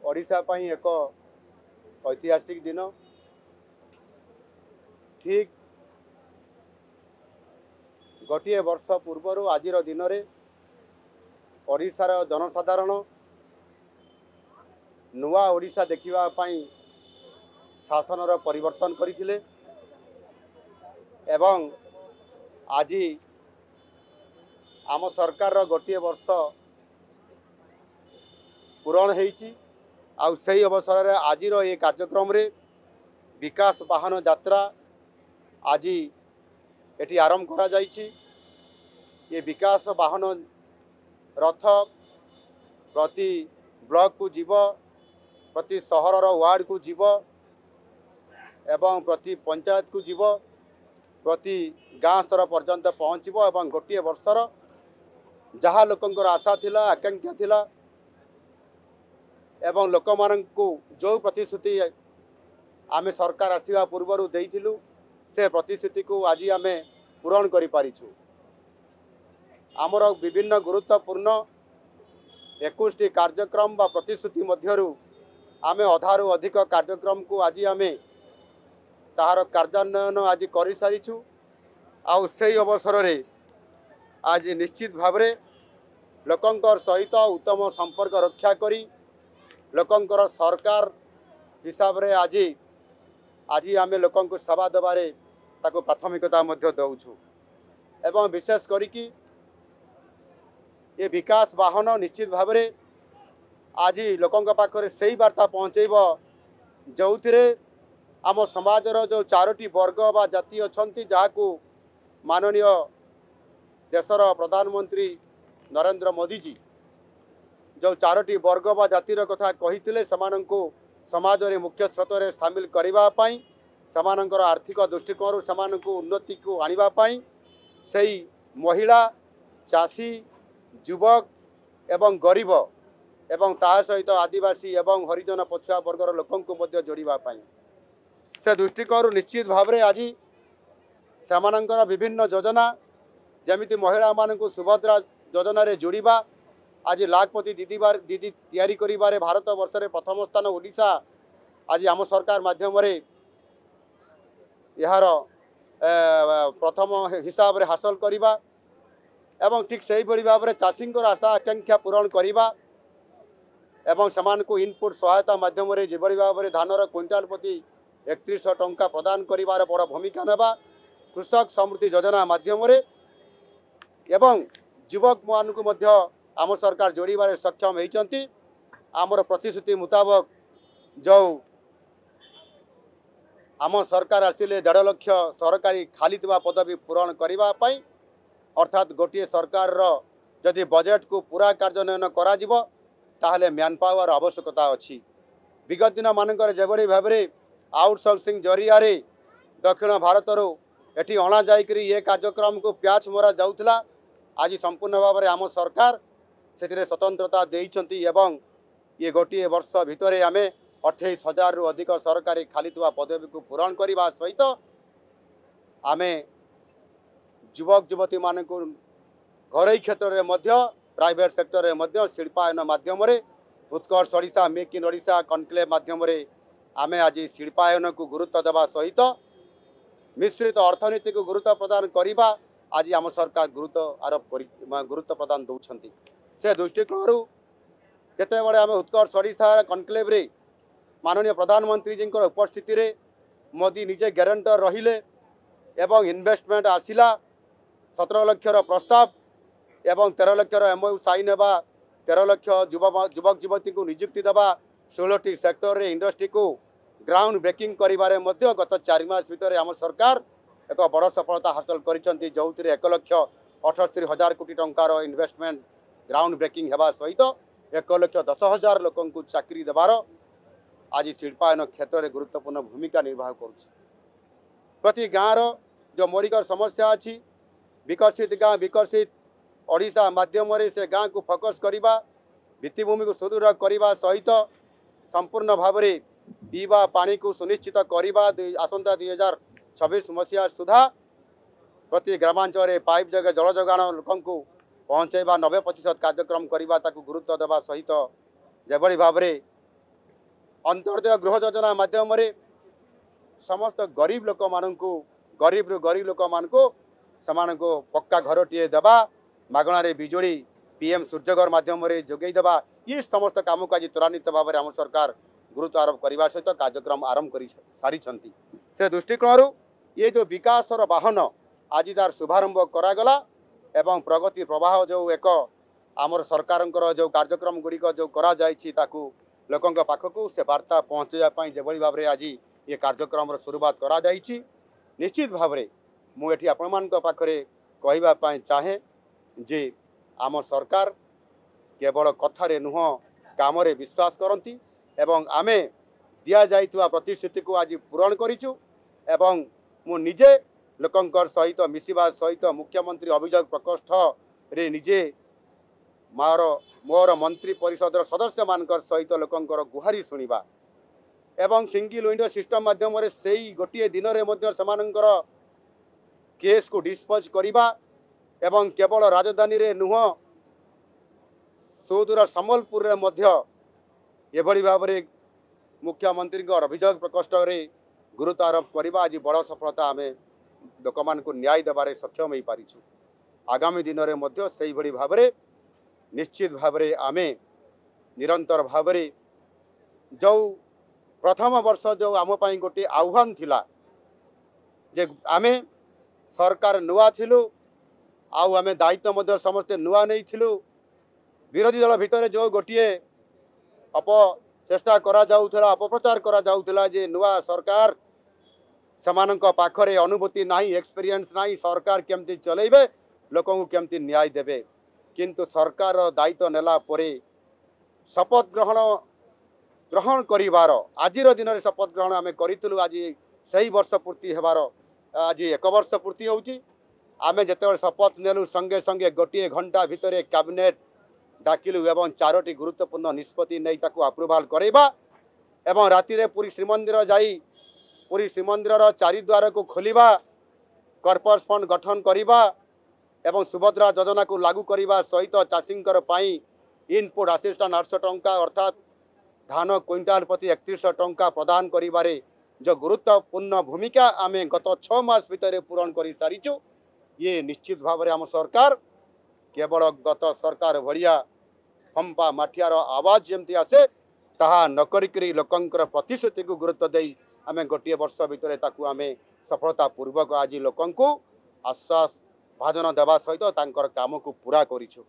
ओडिशा पई एक ऐतिहासिक दिन ठीक गोटे वर्ष पूर्व आज दिन में ओडिशार जनसाधारण नुआ ओडिशा देखिबा पई शासनर परिवर्तन करथिले एवं आज आम सरकार गोटे वर्ष पूरण होईची आउ सही अवसर में आज ये कार्यक्रम रे विकास वाहन यात्रा आज एटी आरंभ करा जाइछि। ये विकास वाहन रथ प्रति ब्लॉक को जीव प्रति सहरर वार्ड को जीव एवं प्रति पंचायत को जीव प्रति गाँ स्तर पर्यंत पहुँचब एवं गोटे वर्षर जहाँ लोकंकर आशा थिला आकांक्षा थिला एवं लोक माननकु जो प्रतिश्रुति आमे सरकार आसीबा पूर्वरु देइथिलु से प्रतिश्रुति को आज आमे पूरण करि पारिछु। आमर विभिन्न गुरुत्वपूर्ण 21 कार्यक्रम बा प्रतिश्रुति मध्यरु आमे अधारु अधिक कार्यक्रम को आज आमे ताहार कार्यान्वयन आज करि सारिछु। आउ सेही अवसर रे आज निश्चित भावरे लोकंकर सहित उत्तम संपर्क रक्षा करी लोकंकर सरकार हिसाब रे आज आज आमे लोकंको सेवा देबारे ताको प्राथमिकता मध्य दउछु एवं विशेष करी कि ये विकास वाहन निश्चित भावरे आज लोकंक पाखरे सही वार्ता पहुँचेब जो आम समाजर जो 4टी वर्ग बा जाति अछंती जाहाकू माननीय देशर प्रधानमंत्री नरेंद्र मोदी जी जो 4टी वर्ग बा जातिर कथा कही समाज रे मुख्य स्रोत रे शामिल करने समानंकर आर्थिक दृष्टिकोण समानंको उन्नति को आनिबा पाई सही महिला चाषी युवक एवं गरीब एवं ता सहित आदिवासी एवं हरिजन पछुआ वर्गर लोकंको मध्य जोड़िबा पाई से दृष्टिकोण निश्चित भाव रे आज समानंकर विभिन्न योजना जमिति महिला मानक सुभद्रा योजना रे जोड़िबा आज लाखपति दीदी तैयारी करिबारे भारत वर्ष रे प्रथम स्थान ओडिशा आज आम सरकार माध्यम रे यार प्रथम हिसाब रे हासिल करिबा एवं ठीक सही बड़ी भाव रे चाषींकर आशा आकांक्षा पूरण करिबा एवं समान को इनपुट सहायता माध्यम रे जेबड़ी भाव रे धानर क्विंटाल प्रति 3100 टंका प्रदान करिबार बड़ भूमिका नेबा कृषक समृद्धि योजना माध्यम रे एवं युवक मानक मध्य आम सरकार जोड़बार सक्षम होती आमर प्रतिश्रुति मुताबक जो आम सरकार आसिले 1.5 लाख सरकारी खाली पदवी पूरण करने अर्थात गोटे सरकार जदि बजेट को पूरा कार्यान्वयन करा ताहले मैन पावर आवश्यकता अच्छी। विगत दिन मानकर जेभली भाव में आउटसोर्सिंग जरिया दक्षिण भारत एटी अणा जाइकरी ये कार्यक्रम को प्याच मरा जाउथला आज संपूर्ण भाव में आम सरकार से स्वतंत्रता देइछंती एवं ये गोटे वर्ष भितर आम 28,000 रु अधिक सरकारी खाली पदवी को पूरण करने सहित आम युवक युवती मान घरोई क्षेत्र में प्राइवेट सेक्टर में शिल्पायन माध्यम Utkarsh Odisha make in Odisha conclave माध्यम आम आज शिल्पायन को गुरुत्व देवा सहित मिश्रित अर्थनीति को गुरुत्व प्रदान करने आज आम सरकार गुरुत्व प्रदान दौरान से दृष्टिकोण केते बड़े आम उत्कर्ष ओडिशा कनक्लेव रे माननीय प्रधानमंत्री जी उपस्थिति रे मोदी निजे ग्यारंटर रहिले एवं इन्वेस्टमेंट आसिला 17 लक्षर प्रस्ताव एवं 13 लक्षर एमओयू साइन होगा 13 लक्ष युवक युवती को नियुक्ति देवा 16टी सेक्टर रे इंडस्ट्री को ग्राउंड ब्रेकिंग करिबारे मध्य गत 4 मास भितर आम सरकार एक बड़ सफलता हासिल करिसेंती जो 1,78,000 कोटी टंकार इन्वेस्टमेंट ग्राउंड ब्रेकिंग हेबा सहित 1,10,000 लोकन को चाकरी देवार आज शिल्पायन क्षेत्र में गुरुत्वपूर्ण भूमिका निर्वाह करुछि। प्रति गाँव जो मौलिक समस्या अच्छी विकसित गाँ विकसित ओडिशा माध्यम से गाँ को फोकस करवा भित्तिभूमि को सुदृढ़ करने सहित संपूर्ण भाव में पीवा पानी को सुनिश्चित करवा आसंता 2026 मसीहा सुधा प्रति ग्रामांचल पाइप जगह जल जोगाण लोक पहुँचेबा 90% कार्यक्रम करवा गुरुत्व देवा सहित जेभली भाव में अंत्योदय गृह योजना माध्यम समस्त गरीब लोक मानू गरीब गरीब लोक मान पक्का घर टे देवा मागणारे बिजुड़ी पीएम सूर्यघर माध्यम जोगई देवा ये समस्त काम को आज त्वरान्वित भाव में आम सरकार गुरुत्व आरोप करने सहित कार्यक्रम आरंभ कर सारी से दृष्टिकोण ये जो विकासर वाहन आज तार शुभारंभ करागला एवं प्रगति प्रवाह जो एक आमर सरकार जो कार्यक्रम गुड़िक जो करा लोकों पाखक से वार्ता पहुँचापी जो भाव में आज ये कार्यक्रम शुरुआत करा निश्चित भाव में मुझे आपण पाखे कहवाई चाहे जे आम सरकार केवल कथारे नुह काम विश्वास करती एवं आमे दिया जाइतुवा प्रतिश्रुति को आज पूरण करिछु एवं मु निजे लोकंकर सहित मिसिबा सहित मुख्यमंत्री अभियोग प्रकोष्ठ रे निजे मोर मंत्री परिषद सदस्य मानकर सहित लोकंकर गुहारी सुनिबा एवं सिंगल विंडो सिस्टम माध्यम रे सेई गोटिए दिन रे मध्य समानंकर केस को डिस्पोज करिबा एवं केवल राजधानी रे नुह सुदूर संबलपुर रे मध्य एभली भाव में मुख्यमंत्री अभियोग प्रकोष्ठ में गुरुत्व आरोप करवा आज बड़ सफलता आम लोक मान न्याय देवार सक्षम हो पारिछु। आगामी दिन में से भाव में निश्चित भाव में आम निरंतर भाव में जो प्रथम वर्ष जो आमपाई गोटे आह्वान थिला जे आमे सरकार नुआ थिलु आमे दायित्व समस्ते नुआ नहीं थिलु विरोधी दल भितर जो गोटे अपचेष्टा करा जाउथला अपप्रचार करा जाउथला जे नुआ सरकार समानक पाखरे अनुभूति नाही एक्सपीरियंस नाही सरकार केमती चलेबे लोकंकु केमती न्याय देबे किंतु सरकार दायित्व नेला परे शपथ ग्रहण करिवार आजिर दिन में शपथ ग्रहण आम करूँ आज सही वर्ष पूर्ति हेबार आज 1 वर्ष पूर्ति होउची आमे जेतेबेले शपथ नेलु संगे संगे गोटे घंटा भितर कैबिनेट डाकिलु एवं 4टी गुरुत्वपूर्ण निष्पत्ति नहीं ताकू अप्रूवाल करवा एवं राति रे पुरी श्रीमंदिर जाई पुरी श्रीमंदिर चारिद्वार को खोलिबा कॉर्पोरेट फंड गठन करवा एवं सुभद्रा योजना को लागू करने सहित चाषींकर पाई इनपुट असिस्टेंट 800 टंका अर्थात धान क्विंटाल प्रति 3100 टंका प्रदान करिबारे जो गुरुत्वपूर्ण भूमिका आम गत 6 मास भितर पूरण कर सारीचु। ये निश्चित भाव में आम सरकार केवल गत सरकार भड़िया फंपा माठियार आवाज जमती आसे ताहा नकरिकरी लोकंकर प्रतिश्रुति को गुरुत्व दे आम गोटे वर्ष भितर ताकू आम सफलता पूर्वक आज लोकंकु आश्वास भाजन देवा सहित तांकर काम को पूरा करिछु।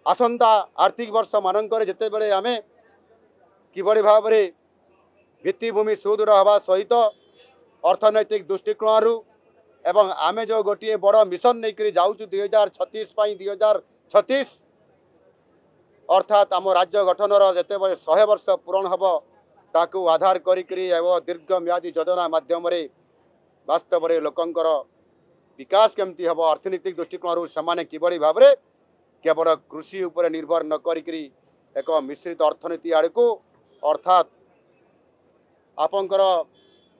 आसंता आर्थिक वर्ष मानकर जेते बेले आम किभली भाव में भित्तिभूमि सुदृढ़ हवा सहित अर्थनैतिक दृष्टिकोण एवं आमे जो गोटे बड़ मिशन नहीं करी जाउछु 2036 2036 अर्थात आम राज्य गठनर जेतेबेले 100 वर्ष पूरण हब ताकू आधार करी एवं दीर्घम्यादी योजना माध्यम वास्तव में लोकंकर विकास केमती हम अर्थनैतिक दृष्टिकोण से किभली भाव में केवल कृषि उपर निर्भर न करी एक मिश्रित अर्थनीति आड़ को अर्थात आपंकर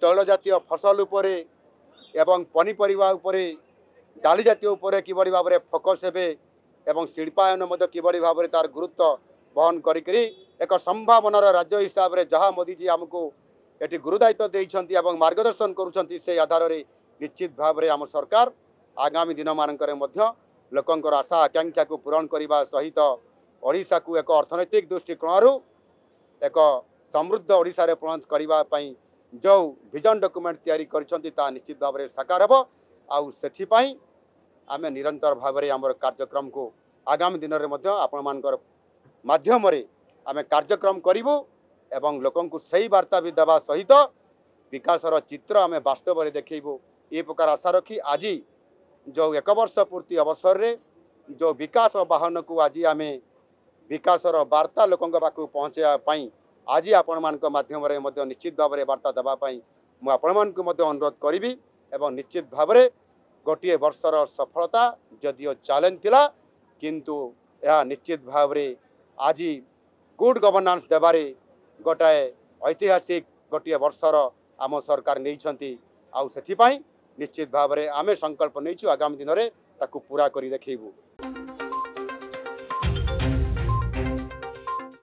तैल जातीय फसल उपरे एवं पनीपरिया उपरे डाली जातीय उपरे किभली भाव में फोकस हेबे एवं शिल्पायन किभली भाव में तार गुरुत्व बहन करी एक संभावनार राज्य हिसाब से जहाँ मोदी जी आमको ये गुरुदायित्व देइछंती एवं मार्गदर्शन करुछंती से आधार में निश्चित भाव में आम सरकार आगामी दिन मानकर लोकंकर आशा आकांक्षा को पूरण करने सहित ओडिशा को एक अर्थनैतिक दृष्टिकोण एक समृद्ध ओडिशा रे परिणत करने जो विजन डॉक्यूमेंट तैयारी करिसंती ता निश्चित भाव में साकार हेबो आउ सेथिपाई आम निरंतर भाव में आम कार्यक्रम को आगामी दिन में आपण मानकर माध्यम आम कार्यक्रम करूँ एवं लोकों को सही वार्ता भी देवा सहित विकासर चित्र आम वास्तव में देखू ये प्रकार आशा रखी आज जो 1 वर्ष पूर्ति अवसर रे जो विकास वाहन को आज आम विकासर वार्ता लोकों पाखु पहुँचापी आज आपण माध्यम निश्चित भाव में वार्ता देवाई मुझे अनुरोध करी एवं निश्चित भाव में गोटे वर्षर सफलता जदियो चैलेंज थिला किंतु यह निश्चित भाव में आज गुड गवर्नेंस देवारे गोटाए ऐतिहासिक गोटे वर्षर आम सरकार नहीं आउ से निश्चित भाव में आम संकल्प नहीं आगामी दिन में ताकू पूरा कर देखू।